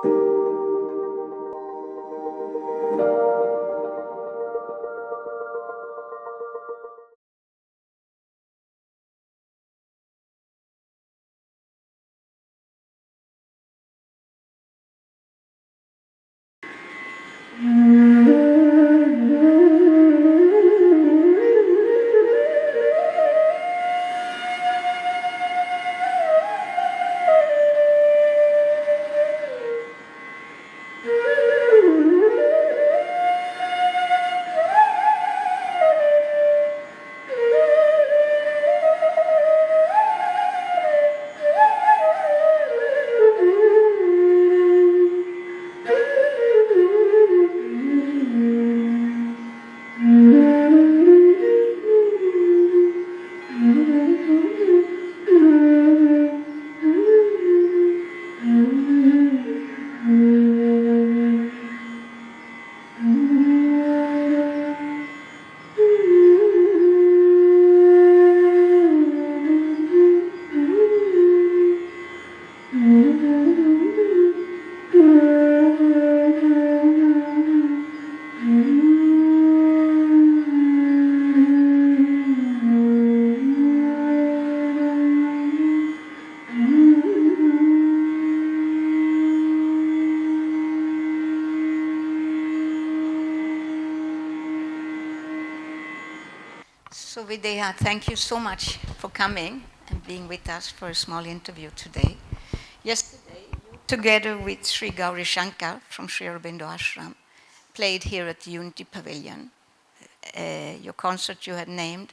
So Videha, thank you so much for coming and being with us for a small interview today. Yesterday, you, together with Sri Gauri Shankar from Sri Aurobindo Ashram, played here at the Unity Pavilion. Your concert you had named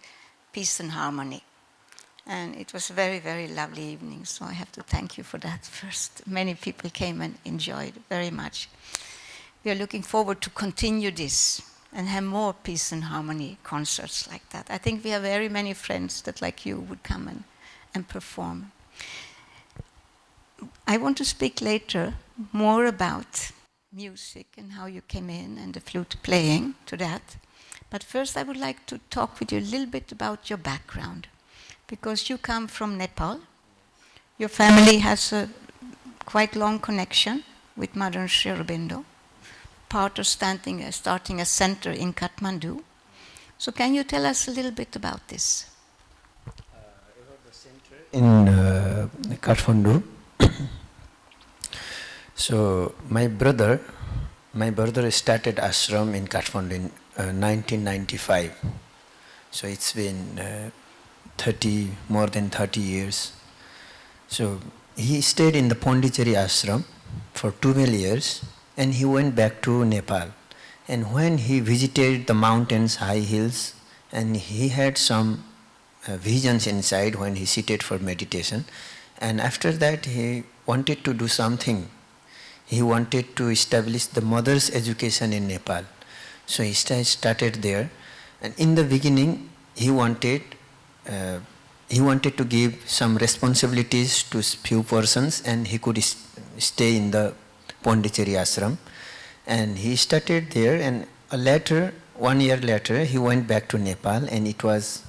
Peace and Harmony. And it was a very, very lovely evening, so I have to thank you for that first. Many people came and enjoyed very much. We are looking forward to continue this and have more peace and harmony concerts like that. I think we have very many friends that, like you, would come and perform. I want to speak later more about music and how you came in and the flute playing to that. But first I would like to talk with you a little bit about your background, because you come from Nepal. Your family has a quite long connection with Mother Sri Aurobindo, part of starting a center in Kathmandu. So can you tell us a little bit about this? About the center in Kathmandu. So my brother started ashram in Kathmandu in 1995. So it's been more than 30 years. So he stayed in the Pondicherry ashram for 12 years, and he went back to Nepal. And when he visited the mountains, high hills, and he had some visions inside when he seated for meditation, and after that he wanted to do something. He wanted to establish the mother's education in Nepal. So he started there, and in the beginning he wanted to give some responsibilities to few persons, and he could stay in the Pondicherry ashram. And he started there, and 1 year later, he went back to Nepal, and it was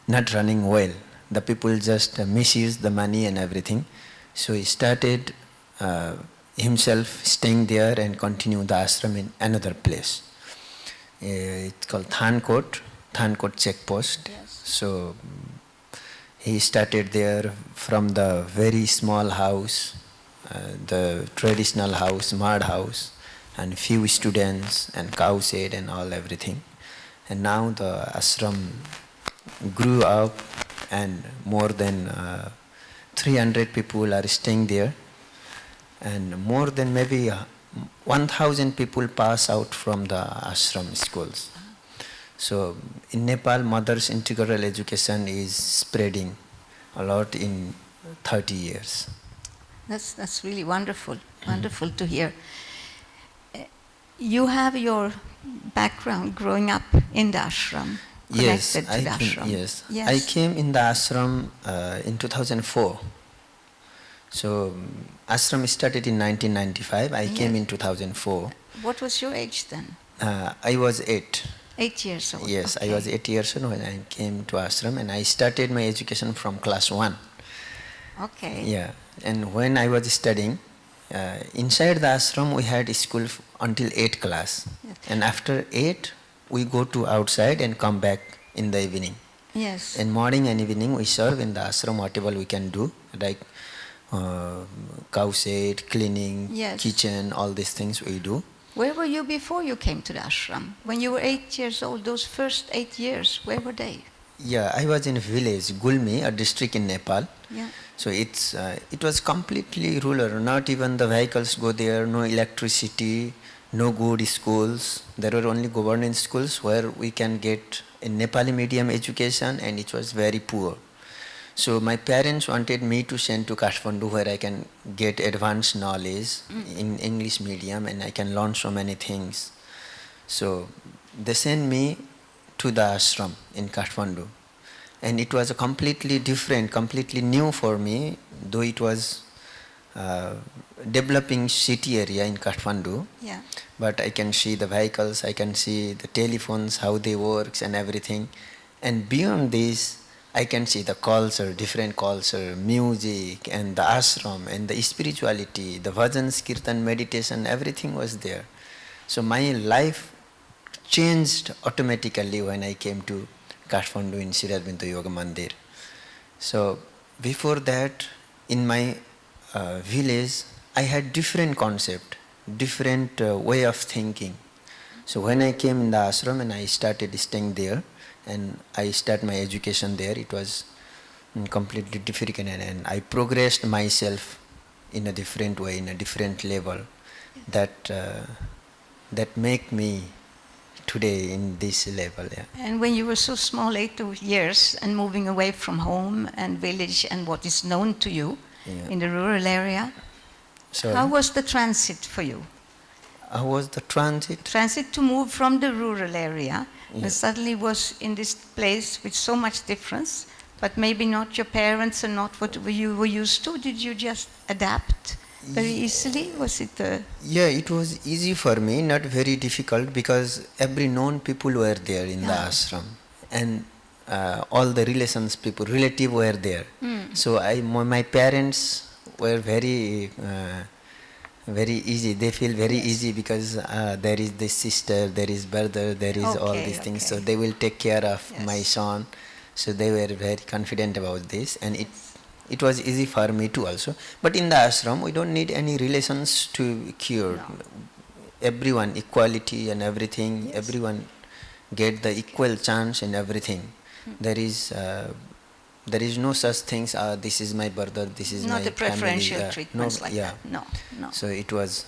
not running well. The people just misused the money and everything. So he started himself staying there and continue the ashram in another place. It's called Thankot checkpost. Yes. So he started there from the very small house, the traditional house, mud house, and few students and cow shed and all everything. And now the ashram grew up, and more than 300 people are staying there, and more than maybe 1,000 people pass out from the ashram schools. So in Nepal, mother's integral education is spreading a lot in 30 years. That's really wonderful, wonderful to hear. You have your background growing up in the ashram, connected to the ashram. Yes, I came in the ashram in 2004. So ashram started in 1995. I came in 2004. What was your age then? I was 8. 8 years old. Yes, okay. I was 8 years old when I came to ashram, and I started my education from class 1. Okay. Yeah, and when I was studying, inside the ashram we had school until 8 class. Yes. And after 8 we go to outside and come back in the evening. Yes. In morning and evening we serve in the ashram whatever we can do, like cow shed, cleaning, Yes. kitchen, all these things we do. Where were you before you came to the ashram? When you were 8 years old, those first 8 years, where were they? Yeah, I was in a village, Gulmi, a district in Nepal. Yeah. So it was completely rural. Not even the vehicles go there. No electricity, no good schools. There were only government schools where we can get a Nepali medium education, and it was very poor. So my parents wanted me to send to Kathmandu where I can get advanced knowledge in English medium and I can learn so many things. So they sent me to the ashram in Kathmandu. And it was a completely different, completely new for me, though it was developing city area in Kathmandu. Yeah. But I can see the vehicles, I can see the telephones, how they works and everything. And beyond this, I can see the culture, different culture, music and the ashram and the spirituality, the bhajans, kirtan, meditation, everything was there. So my life changed automatically when I came to Kathmandu in Sri Aurobindo Yoga Mandir. So before that, in my village, I had different concept, different way of thinking. So when I came in the ashram and I started staying there, and I started my education there, it was completely different, and I progressed myself in a different way, in a different level, that make me today in this level. Yeah. And when you were so small, 8 years, and moving away from home and village and what is known to you Yeah. in the rural area, So how was the transit for you? how was the transit? Transit to move from the rural area Yeah. and suddenly was in this place with so much difference, but maybe not your parents and not what you were used to. Did you just adapt very easily? Was it Yeah, it was easy for me, not very difficult, because every known people were there in the Yeah. ashram, and all the relations people, relative were there. So my parents were very easy. They feel very easy because there is this sister, there is brother, there is all Okay, these things. So okay. they will take care of Yes. my son. So they were very confident about this, and it was easy for me too also. But in the ashram, we don't need any relations to cure. No. Everyone, equality and everything, everyone get the equal chance in everything. There is no such things, this is my brother, this is not my a preferential family. treatments No, like yeah. that? No, no. So it was,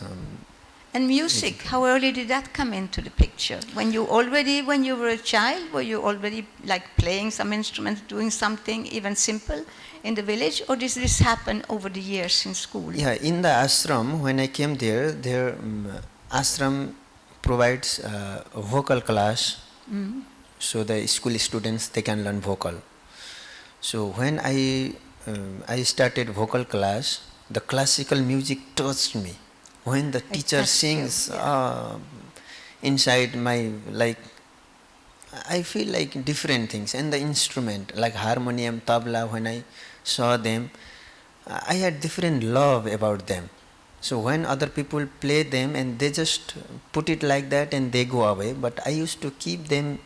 And music, how early did that come into the picture? When you were a child, were you already like playing some instruments, doing something even simple in the village, or did this happen over the years in school? yeah, in the ashram, when I came there, ashram provides a vocal class, so the school students, they can learn vocal. So when I started vocal class, the classical music touched me. When the teacher touched you, sings, yeah. inside my, like, I feel like different things. And the instrument, like harmonium, tabla, when I saw them, I had different love about them. So when other people play them and they just put it like that and they go away, but I used to keep them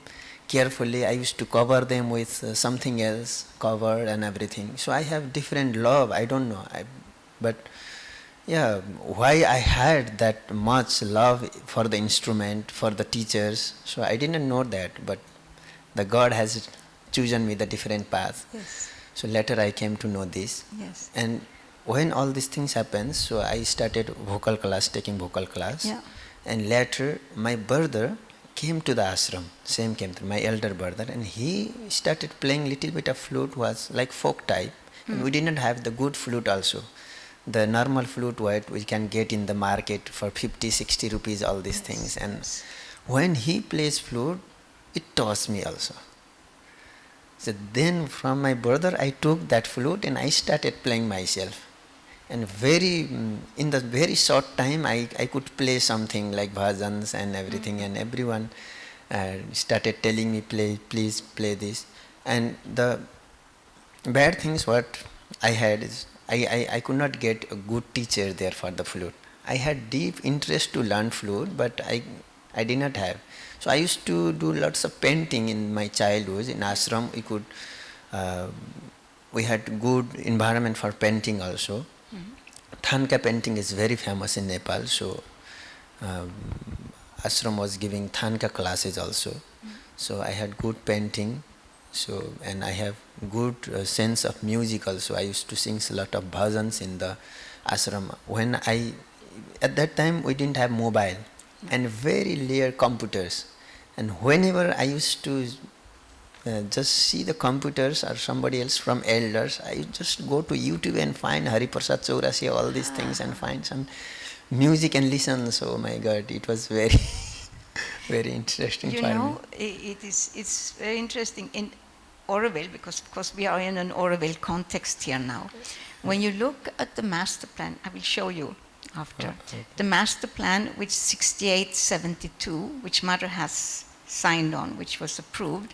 carefully. I used to cover them with something else, cover and everything. So I have different love. I don't know, but yeah, why I had that much love for the instrument, for the teachers. So I didn't know that, but the God has chosen me the different path. Yes, So later I came to know this. yes. And when all these things happened, so I started vocal class, taking vocal class. Yeah. And later my brother came to the ashram, same came through, my elder brother, and he started playing little bit of flute, was like folk type. And we didn't have the good flute also. The normal flute what we can get in the market for 50, 60 rupees, all these things. And when he plays flute, it touched me also. So then from my brother I took that flute and I started playing myself. And in the very short time I could play something like bhajans and everything, and everyone started telling me, please play this. And the bad things what I had is I could not get a good teacher there for the flute. I had deep interest to learn flute, but I did not have. So I used to do lots of painting in my childhood. In ashram, uh, we had good environment for painting also. Thanka painting is very famous in Nepal, so um, ashram was giving Thanka classes also. So I had good painting, so and I have good sense of music also. I used to sing a lot of bhajans in the ashram. At that time we didn't have mobile and very rare computers, and whenever I used to just see the computers or somebody else from elders, I just go to YouTube and find Hari Prasad Chaurasi, all these things, and find some music and listen. So my God, it was very, very interesting You for me. know, it's very interesting in Oroville, because of course we are in an Oroville context here now. When you look at the master plan, I will show you after, the master plan which 6872, which Mother has signed on, which was approved,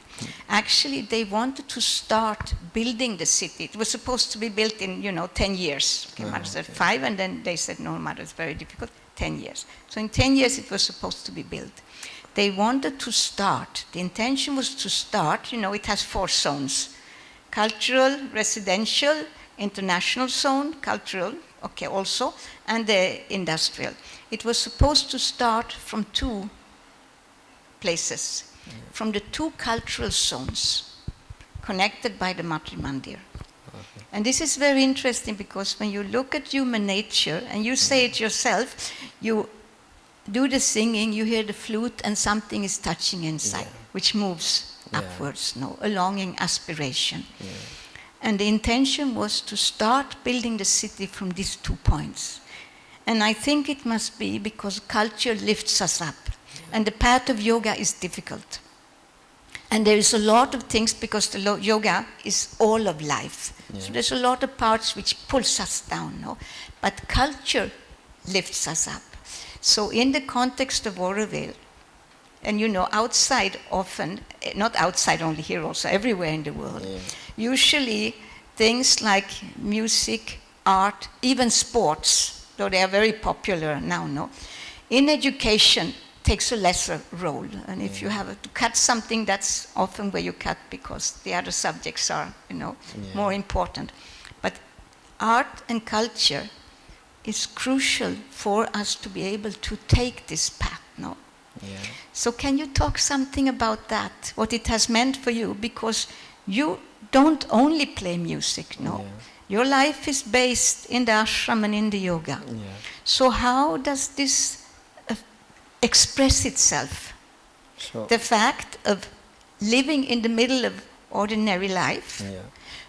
actually they wanted to start building the city. It was supposed to be built in, 10 years. Okay, Mother said 5, and then they said, no, Mother, it's very difficult, 10 years. So in 10 years it was supposed to be built. They wanted to start, the intention was to start, it has 4 zones: cultural, residential, international zone, cultural, okay, also, and the industrial. It was supposed to start from 2 places, from the 2 cultural zones connected by the Matri Mandir. Okay. And this is very interesting, because when you look at human nature, and you say it yourself, you do the singing, you hear the flute, and something is touching inside, which moves upwards, a longing aspiration. Yeah. And the intention was to start building the city from these 2 points. And I think it must be because culture lifts us up. And the path of yoga is difficult. And there is a lot of things, because the yoga is all of life. Yeah. So there's a lot of parts which pulls us down, no? But culture lifts us up. So in the context of Oroville, and outside often, not outside only here, also everywhere in the world, usually things like music, art, even sports, though they are very popular now, no? In education, takes a lesser role. And if you have to cut something, that's often where you cut, because the other subjects are, more important. But art and culture is crucial for us to be able to take this path, no? Yeah. So can you talk something about that, what it has meant for you? Because you don't only play music, no? Yeah. Your life is based in the ashram and in the yoga. Yeah. So how does this express itself? So the fact of living in the middle of ordinary life,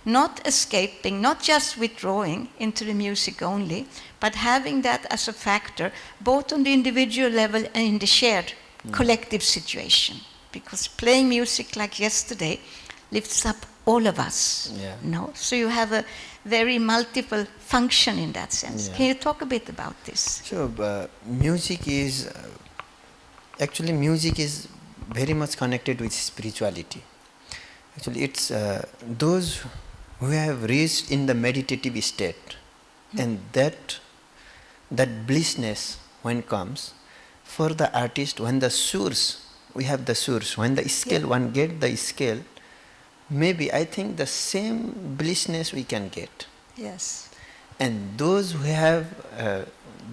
not escaping, not just withdrawing into the music only, but having that as a factor, both on the individual level and in the shared collective situation. Because playing music like yesterday lifts up all of us. Yeah. No? So you have a very multiple function in that sense. Yeah. Can you talk a bit about this? So music is, actually music is very much connected with spirituality. Actually it's those who have reached in the meditative state, and that blissness when comes, for the artist, when the source, we have the source, when the scale, one get the scale, maybe I think the same blissness we can get. Yes. And those who have,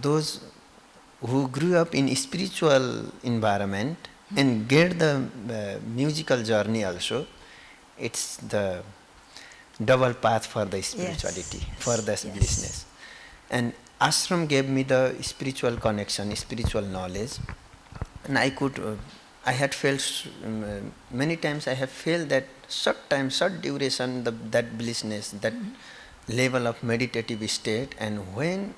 those who grew up in spiritual environment and get the musical journey also, it's the double path for the spirituality, for the blissness. And ashram gave me the spiritual connection, spiritual knowledge, and I had felt many times. I have felt that short time, short duration, that blissness, that level of meditative state. And when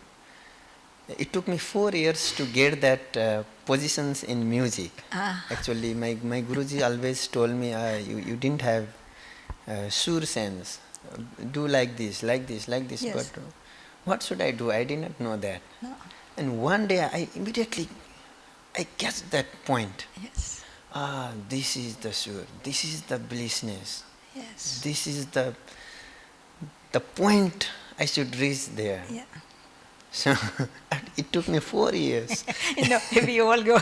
it took me 4 years to get that positions in music. Actually, my Guruji always told me, you didn't have sur sense. Do like this, like this, like this. Yes. But what should I do? I did not know that. No. And one day I immediately get that point. Yes. This is the sur. This is the blissness. Yes. This is the point I should reach there. Yeah. So it took me 4 years. You know, we all go.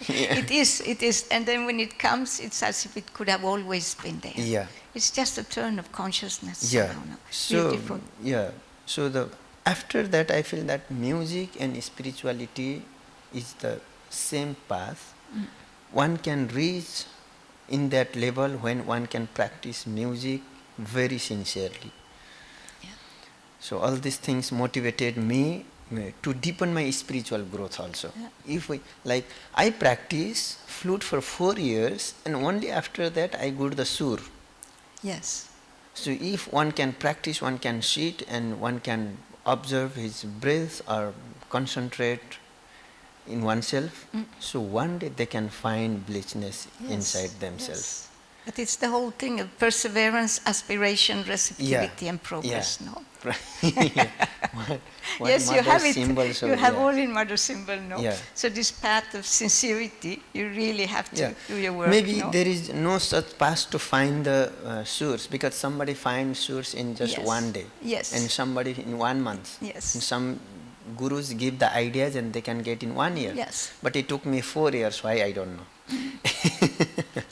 Yeah. It is. And then when it comes, it's as if it could have always been there. Yeah. It's just a turn of consciousness. Yeah. somehow, no? So Beautiful. yeah. So after that, I feel that music and spirituality is the same path. Mm. One can reach in that level when one can practice music very sincerely. Yeah. So all these things motivated me to deepen my spiritual growth also. Yeah. If we, like, I practice flute for 4 years, and only after that I go to the sur. Yes. So if one can practice, one can sit and one can observe his breath or concentrate in oneself, so one day they can find blissness Yes. inside themselves. Yes. But it's the whole thing of perseverance, aspiration, receptivity, and progress, yeah. no? Yeah. What Yes, you mother have it. symbols You of- have yeah. all in mother symbol, no? Yeah. So this path of sincerity, you really have to Yeah. do your work. Maybe no? there is no such path to find the source, because somebody finds source in just Yes. one day, Yes. and somebody in 1 month. Yes. And some gurus give the ideas and they can get in 1 year. Yes. But it took me 4 years. Why, I don't know.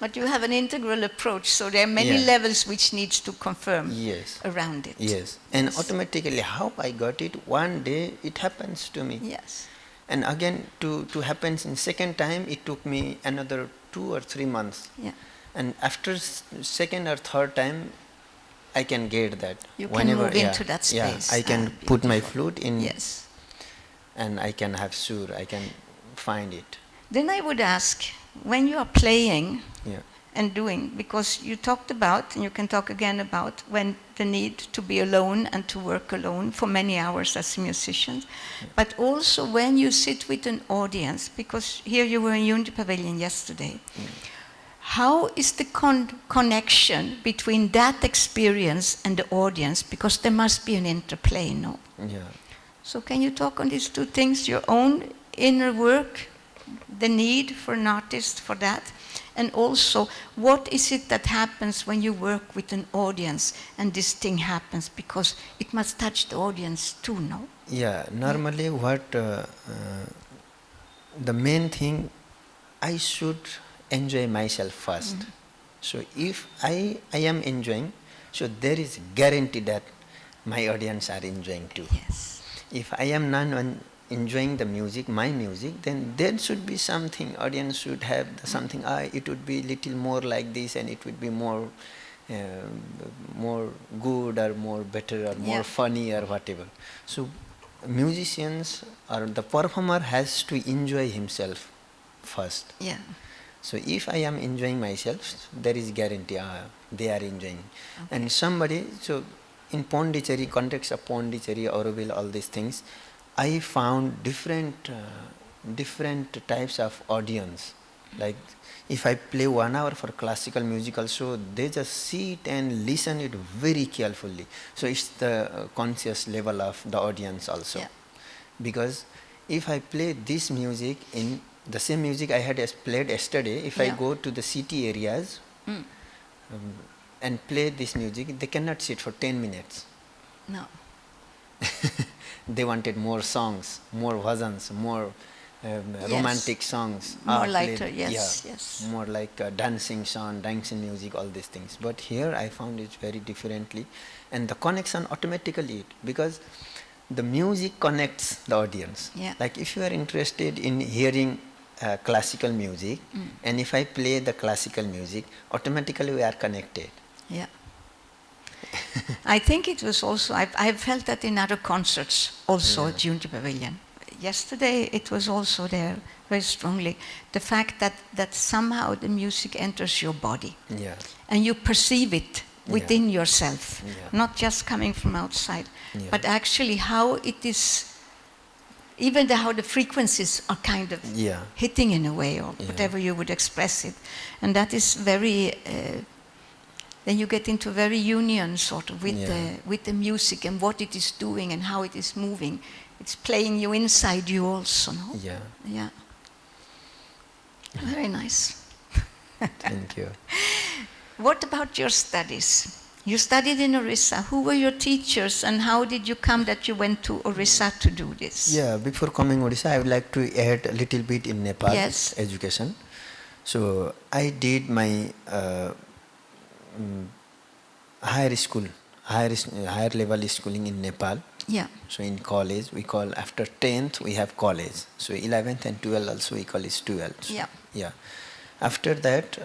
But you have an integral approach, so there are many Yeah. levels which needs to confirm Yes. around it. Yes. And Yes. automatically, how I got it, one day it happens to me. Yes. And again, to happen in second time, it took me another 2 or 3 months. Yeah. And after second or third time, I can get that. You can move into that space. Yeah, I can put my Beautiful. flute in, Yes. and I can have sur, I can find it. Then I would ask, when you are playing Yeah. and doing, because you talked about, and you can talk again about, when the need to be alone and to work alone for many hours as a musician, but also when you sit with an audience, because here you were in Unity Pavilion yesterday. How is the connection between that experience and the audience? Because there must be an interplay, no? Yeah. So can you talk on these two things, your own inner work, the need for an artist for that, and also what is it that happens when you work with an audience and this thing happens, because it must touch the audience too, no? Yeah, normally the main thing, I should enjoy myself first. So if I am enjoying, so there is guarantee that my audience are enjoying too. Yes. If I am not enjoying the music, my music, then there should be something, audience should have something, it would be little more like this, and it would be more good or more better or more Yeah. funny or whatever. So musicians or the performer has to enjoy himself first. Yeah. So if I am enjoying myself, there is guarantee they are enjoying. And somebody, so in Pondicherry, context of Pondicherry, Auroville, all these things, I found different types of audience. Like if I play 1 hour for classical musical show, they just sit and listen it very carefully. So it's the conscious level of the audience also. Yeah. Because if I play this music, in the same music I had played yesterday, if I Yeah. go to the city areas and play this music, they cannot sit for 10 minutes. No. They wanted more songs, more bhajans, more romantic songs. More played- lighter, yes, yeah, yes. more like dancing song, dancing music, all these things. But here I found it very differently, and the connection automatically, because the music connects the audience. Yeah. Like if you are interested in hearing classical music, and if I play the classical music, automatically we are connected. Yeah. I think it was also, I've felt that in other concerts also at Unity Pavilion. Yesterday it was also there very strongly, the fact that somehow the music enters your body Yeah. and you perceive it within yourself, Yeah. not just coming from outside, Yeah. but actually how it is, even how the frequencies are kind of Yeah. hitting in a way, or Yeah. whatever you would express it. And that is very, then you get into very union sort of with the music and what it is doing and how it is moving. It's playing you inside you also, no? Yeah. Yeah. Very nice. Thank you. What about your studies? You studied in Orissa. Who were your teachers and how did you come that you went to Orissa to do this? Yeah, before coming Odisha, I would like to add a little bit in Nepal Yes. education. So I did my mm, higher school, higher level schooling in Nepal. Yeah. So in college, we call after 10th we have college. So 11th and 12th also we call is 12th. Yeah. Yeah. After that,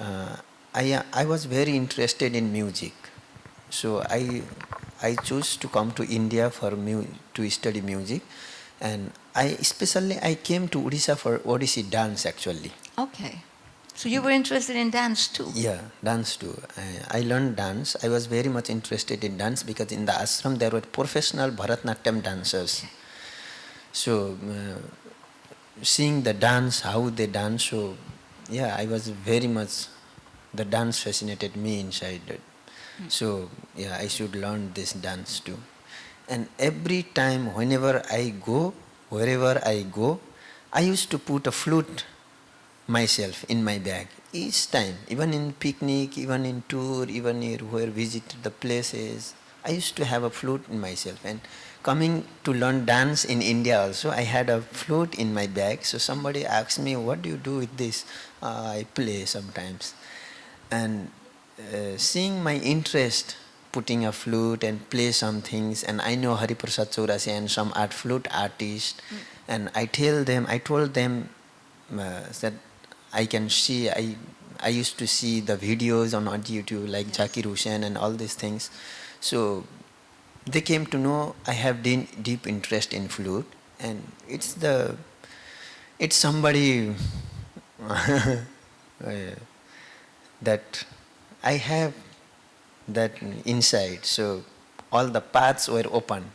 I was very interested in music. So I chose to come to India for to study music, and I came to Odisha for Odissi dance actually. Okay. So you were interested in dance too? Yeah, dance too. I learned dance. I was very much interested in dance because in the ashram there were professional Bharatanatyam dancers. So seeing the dance, how they dance, so yeah, I was very much, the dance fascinated me inside. So yeah, I should learn this dance too. And every time, whenever I go, wherever I go, I used to put a flute myself in my bag each time, even in picnic, even in tour, even where visit the places. I used to have a flute in myself. And coming to learn dance in India also, I had a flute in my bag. So somebody asked me, "What do you do with this?" I play sometimes. And seeing my interest putting a flute and play some things, and I know Hari Prasad Chaurasi and some art flute artist, and I told them that I can see, I used to see the videos on YouTube like Zakir Hussain and all these things. So they came to know I have deep interest in flute, and it's somebody that I have that inside. So all the paths were open.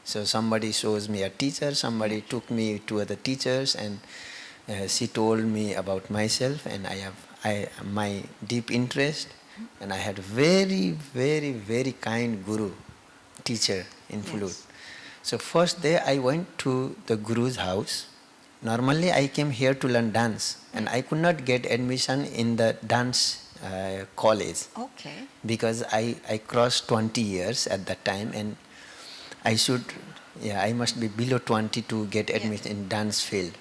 So somebody shows me a teacher, somebody took me to other teachers, and she told me about myself, and I my deep interest, and I had very, very, very kind guru, teacher in flute. So first day I went to the guru's house. Normally I came here to learn dance, and I could not get admission in the dance college. Okay. Because I crossed 20 years at that time, and I should, yeah, I must be below 20 to get admission in dance field.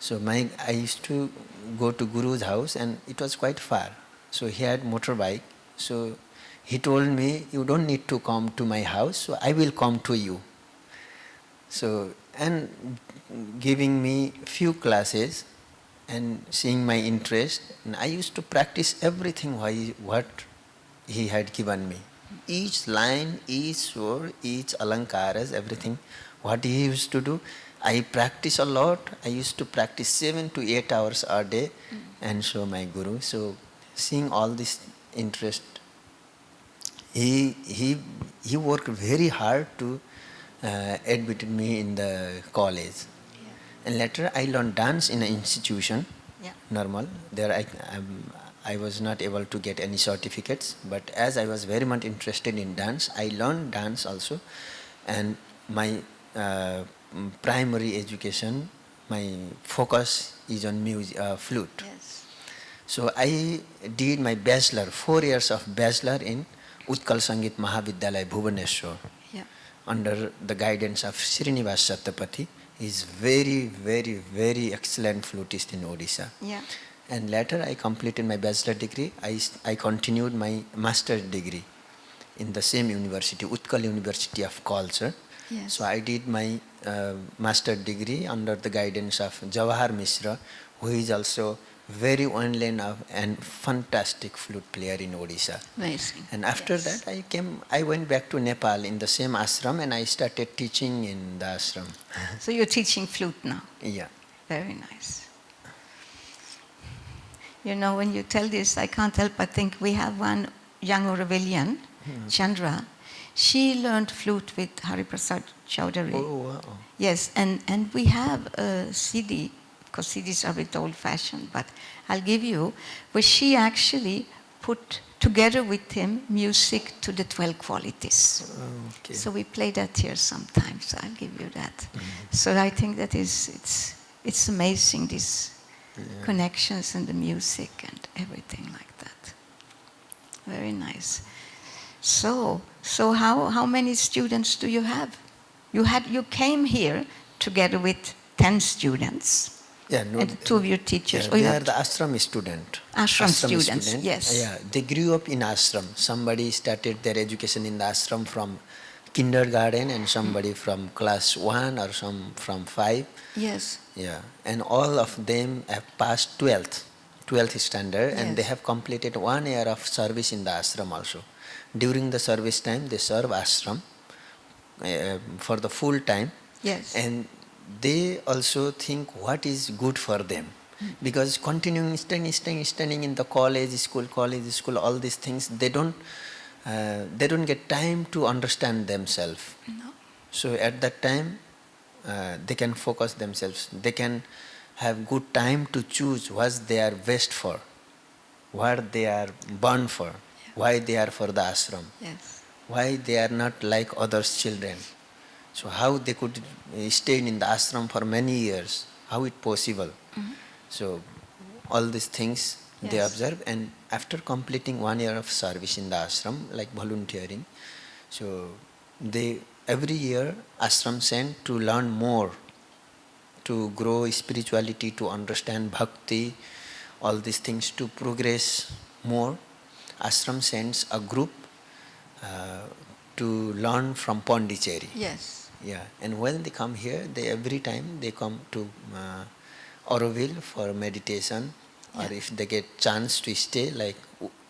So I used to go to Guru's house, and it was quite far. So he had motorbike. So he told me, "You don't need to come to my house, so I will come to you." So, and giving me few classes and seeing my interest, and I used to practice everything what he had given me. Each line, each sword, each alankaras, everything, what he used to do, I practice a lot. I used to practice 7 to 8 hours a day and show my guru. So seeing all this interest, he worked very hard to admit me in the college. And later I learned dance in an institution, normal. There I was not able to get any certificates, but as I was very much interested in dance, I learned dance also. And my primary education, my focus is on music, flute. Yes. So I did my bachelor, 4 years of bachelor in Utkal Sangit Mahavidyalaya, Bhubaneswar, under the guidance of Srinivas Satyapathy. He is very, very, very excellent flutist in Odisha. Yeah. And later I completed my bachelor degree. I continued my master's degree in the same university, Utkal University of Culture. Yes. So I did my master's degree under the guidance of Jawahar Mishra, who is also very well-known and fantastic flute player in Odisha. Amazing. And after that I went back to Nepal in the same ashram, and I started teaching in the ashram. So you're teaching flute now? Yeah. Very nice. You know, when you tell this, I can't help but think we have one young Aurovilian, Chandra. She learned flute with Hari Prasad Chaudhary. Oh, wow. Yes, and we have a CD, because CDs are a bit old-fashioned, but I'll give you, where she actually put together with him music to the 12 qualities. Okay. So we play that here sometimes. So I'll give you that. So I think that it's amazing, these connections and the music and everything like that. Very nice. So how many students do you have? You came here together with 10 students Yeah, no, and two of your teachers. yeah, Oh, you they are have the ashram student. ashram students, yes. Yeah, they grew up in ashram. Somebody started their education in the ashram from kindergarten, and somebody from class 1 or some from 5. Yes. Yeah, and all of them have passed 12th standard, and they Yes. have completed 1 year of service in the ashram also. During the service time, they serve ashram for the full time, Yes. and they also think what is good for them, because continuing studying in the college school, all these things, they don't get time to understand themselves. No. So at that time, they can focus themselves. They can have good time to choose what they are best for, what they are born for, why they are for the ashram, Yes. why they are not like others children. So how they could stay in the ashram for many years, how it possible. So all these things they Yes. observe, and after completing 1 year of service in the ashram, like volunteering, so they every year ashram sent to learn more, to grow spirituality, to understand bhakti, all these things, to progress more. Ashram sends a group uh, to learn from Pondicherry. Yes. Yeah, and when they come here, they every time they come to Auroville for meditation, or Yeah. if they get chance to stay like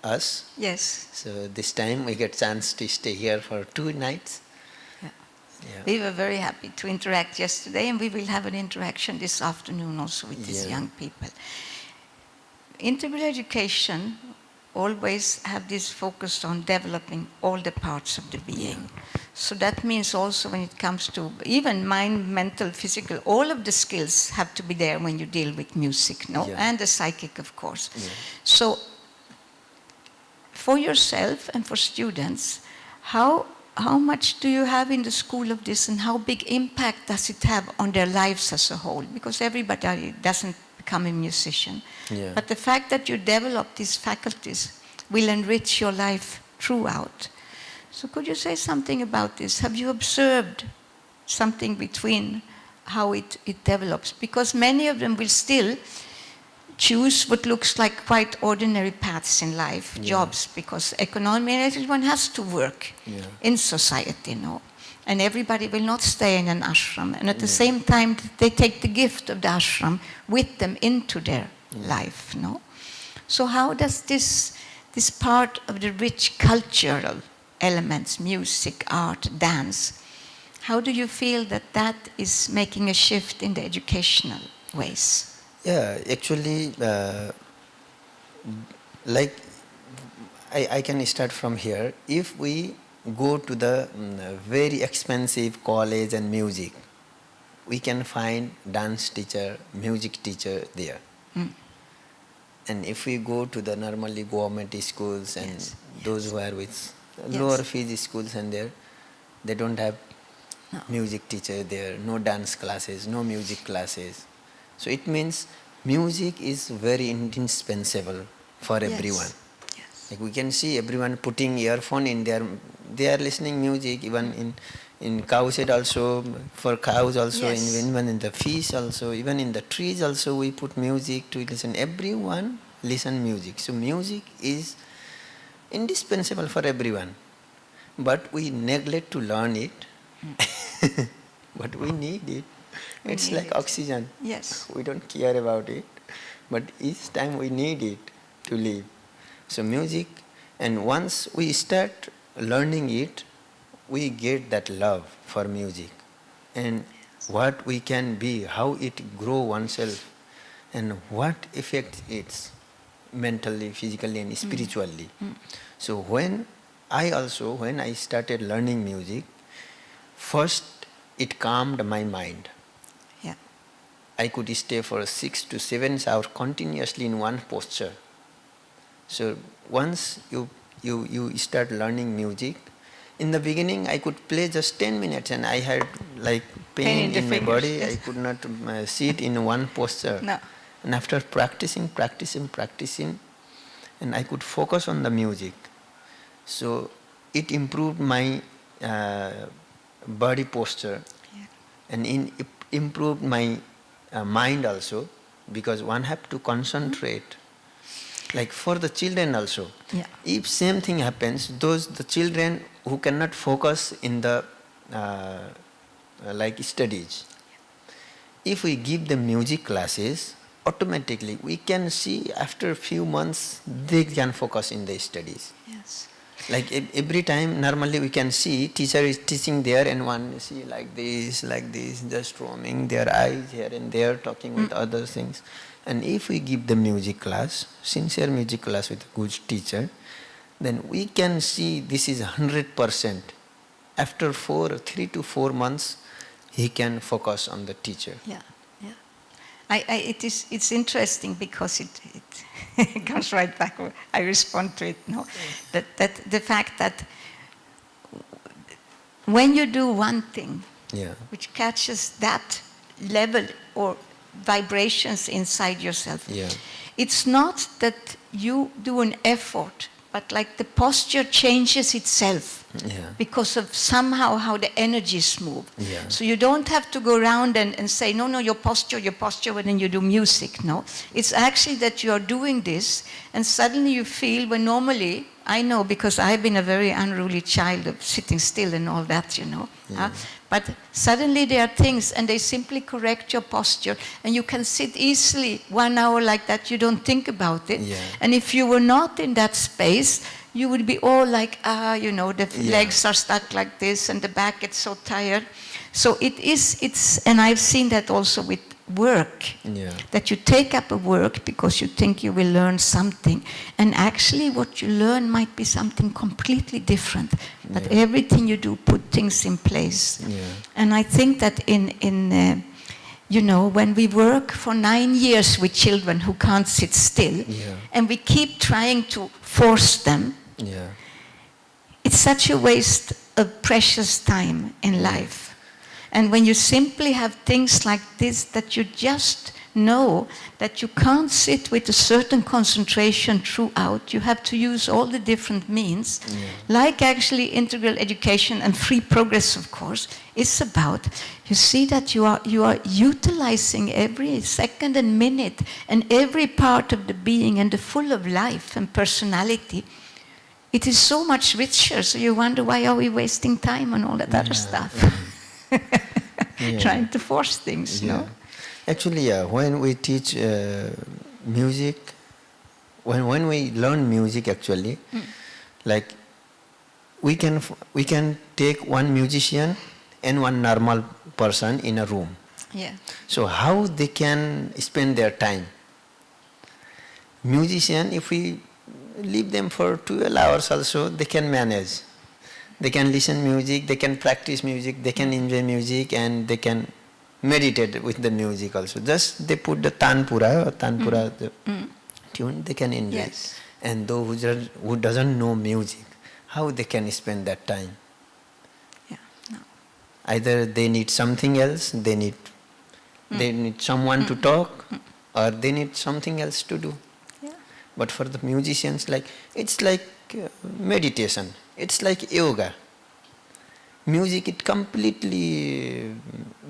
us. Yes. So this time we get chance to stay here for 2 nights. Yeah. Yeah. We were very happy to interact yesterday, and we will have an interaction this afternoon also with these Yeah. young people. Integral education always have this focus on developing all the parts of the being. So that means also when it comes to even mind, mental, physical, all of the skills have to be there when you deal with music, no? Yeah. And the psychic, of course. Yeah. So for yourself and for students, how much do you have in the school of this, and how big impact does it have on their lives as a whole? Because everybody doesn't become a musician. Yeah. But the fact that you develop these faculties will enrich your life throughout. So could you say something about this? Have you observed something between how it develops? Because many of them will still choose what looks like quite ordinary paths in life, Yeah. jobs, because economy, everyone has to work Yeah. in society, no? And everybody will not stay in an ashram. And at the same time, they take the gift of the ashram with them into their life, no? So how does this part of the rich cultural elements, music, art, dance, how do you feel that is making a shift in the educational ways? Yeah, actually, like I can start from here. If we go to the very expensive college and music, we can find dance teacher, music teacher there. And if we go to the normally government schools and Yes, those who are with Yes. lower fees schools, and there they don't have No. music teacher there, no dance classes, no music classes. So it means music is very indispensable for everyone. Yes. Like we can see everyone putting earphone in their, they are listening music even in cow shed also, for cows also, Yes. even in the fish also, even in the trees also we put music to listen. Everyone listen music. So music is indispensable for everyone. But we neglect to learn it. But we need it. We It's need like it. oxygen. Yes. We don't care about it, but each time we need it to live. So music, and once we start learning it, we get that love for music and what we can be, how it grow oneself, and what effect it's mentally, physically, and spiritually. So when I started learning music, first it calmed my mind. Yeah. I could stay for 6 to 7 hours continuously in one posture. So once you start learning music, in the beginning I could play just 10 minutes and I had like Pain in pain the in my fingers, body. yes. I could not sit in one posture. No. And after practicing, and I could focus on the music. So it improved my body posture, Yeah. and improved my mind also, because one have to concentrate. Like for the children also, Yeah. if same thing happens, the children who cannot focus in the like studies, if we give them music classes, automatically we can see after a few months they can focus in the studies. Yes. Like every time normally we can see teacher is teaching there and one see like this, just roaming their eyes here and there, talking with other things. And if we give the music class, sincere music class with a good teacher, then we can see this is 100%. After 3 to 4 months, he can focus on the teacher. Yeah, yeah. It's interesting because it comes right back. I respond to it. No, that the fact that when you do one thing, Yeah. which catches that level or vibrations inside yourself, Yeah. it's not that you do an effort, but like the posture changes itself. Yeah. Because of somehow how the energies move. Yeah. So you don't have to go around and say, no, your posture, when you do music, no. It's actually that you are doing this, and suddenly you feel, when normally, I know because I've been a very unruly child of sitting still and all that, Yeah. But suddenly there are things, and they simply correct your posture, and you can sit easily 1 hour like that, you don't think about it. Yeah. And if you were not in that space, you would be all like, the legs are stuck like this and the back gets so tired. So and I've seen that also with work, Yeah. that you take up a work because you think you will learn something, and actually what you learn might be something completely different. But Yeah. everything you do, put things in place. Yeah. And I think that when we work for 9 years with children who can't sit still, Yeah. and we keep trying to force them, Yeah. it's such a waste of precious time in life. And when you simply have things like this, that you just know that you can't sit with a certain concentration throughout, you have to use all the different means, like actually integral education and free progress, of course, is about. You see that you are utilizing every second and minute and every part of the being and the full of life and personality. It is so much richer, so you wonder, why are we wasting time on all that other stuff? Trying to force things, no? Actually, when we teach music, when we learn music, actually, like we can take one musician and one normal person in a room. Yeah. So how they can spend their time? Musician, if we leave them for 12 hours also, they can manage. They can listen music, they can practice music, they can enjoy music, and they can meditate with the music also. Just they put the tanpura tune, they can enjoy. Yes. And those who doesn't know music, how they can spend that time? Yeah. No. Either they need something else, they need someone to talk, or they need something else to do. Yeah. But for the musicians, it's like meditation. It's like yoga. Music, it completely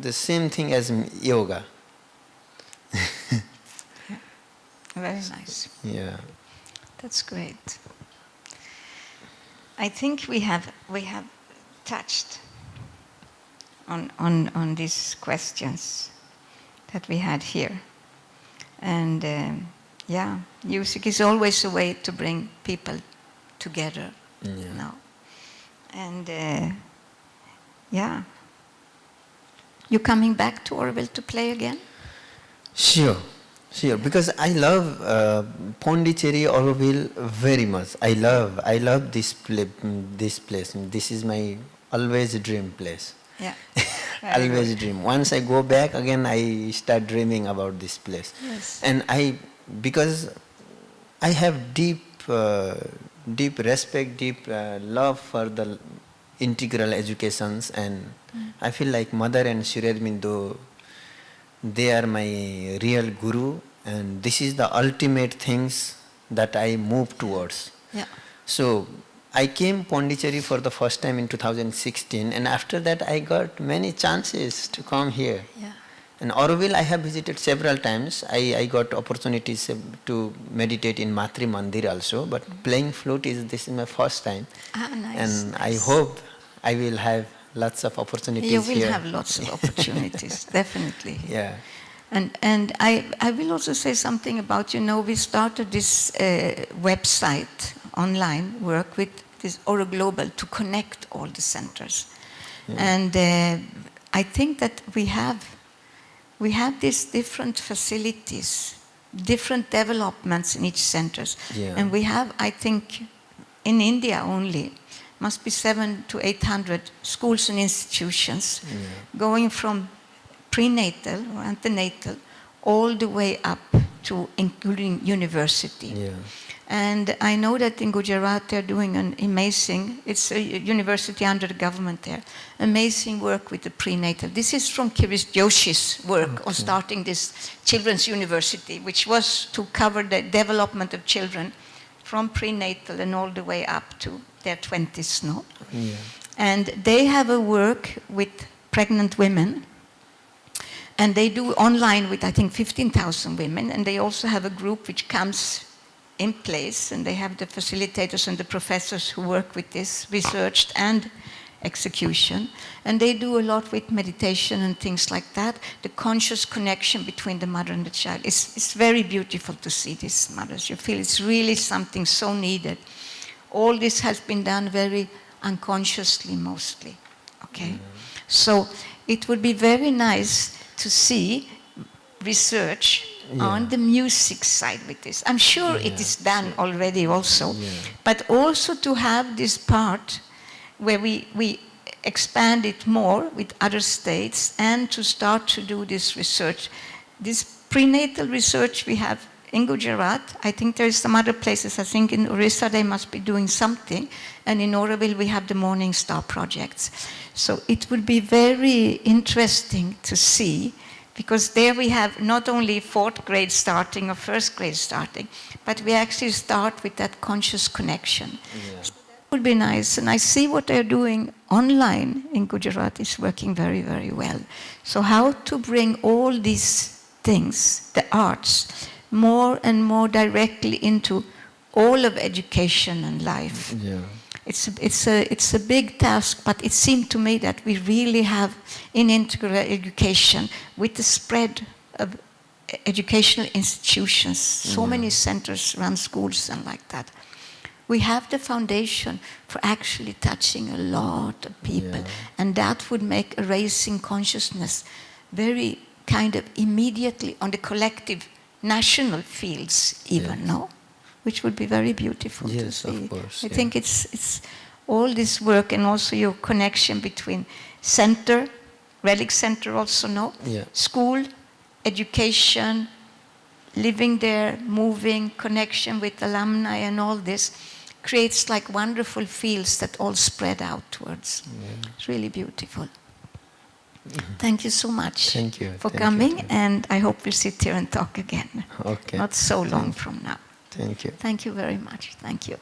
the same thing as yoga. Very nice. Yeah. That's great. I think we have touched on these questions that we had here. And music is always a way to bring people together now. And you coming back to Orville to play again? Sure, because I love Pondicherry, Auroville very much. I love this place. This is my always dream place. Yeah. Always dream. Once I go back again, I start dreaming about this place. Yes. And because I have deep respect, deep love for the integral educations, and I feel like Mother and Sri Aurobindo, they are my real guru, and this is the ultimate things that I move towards. Yeah. So I came Pondicherry for the first time in 2016, and after that I got many chances to come here. Yeah. And Auroville I have visited several times. I got opportunities to meditate in Matri Mandir also, but playing flute this is my first time. Ah, nice. And I nice. hope I will have lots of opportunities You will here. have lots of opportunities, definitely. Yeah. And I will also say something about, we started this website, online work with this Oro Global to connect all the centers. Yeah. And I think that we have these different facilities, different developments in each centers. Yeah. And we have, I think, in India only, must be 700 to 800 schools and institutions, going from prenatal or antenatal all the way up to including university. Yeah. And I know that in Gujarat they're doing an amazing, it's a university under the government there, amazing work with the prenatal. This is from Kirish Joshi's work on starting this children's university, which was to cover the development of children from prenatal and all the way up to their 20s now. Yeah. And they have a work with pregnant women, and they do online with, I think, 15,000 women, and they also have a group which comes in place, and they have the facilitators and the professors who work with this, research and execution. And they do a lot with meditation and things like that, the conscious connection between the mother and the child. It's very beautiful to see these mothers. You feel it's really something so needed. All this has been done very unconsciously mostly, okay? So it would be very nice to see research on the music side with this. I'm sure it is done already also, but also to have this part where we expand it more with other states and to start to do this research. This prenatal research we have in Gujarat, I think there is some other places, I think in Orissa they must be doing something, and in Auroville we have the Morning Star projects. So it would be very interesting to see, because there we have not only 4th grade starting or 1st grade starting, but we actually start with that conscious connection. Yeah. So that would be nice. And I see what they're doing online in Gujarat is working very, very well. So how to bring all these things, the arts, more and more directly into all of education and life. Yeah. It's a big task, but it seemed to me that we really have in integral education, with the spread of educational institutions, so many centers run schools and like that, we have the foundation for actually touching a lot of people. And that would make a raising consciousness very kind of immediately on the collective national fields even, no? Which would be very beautiful to see. Yes, of course. I think it's all this work, and also your connection between center, Relic Center also, no? Yeah. School, education, living there, moving, connection with alumni and all this creates like wonderful fields that all spread outwards. It's really beautiful. Thank you so much Thank you. for Thank coming, you. and I hope we'll sit here and talk again. Okay. Not so long from now. Thank you. Thank you very much. Thank you.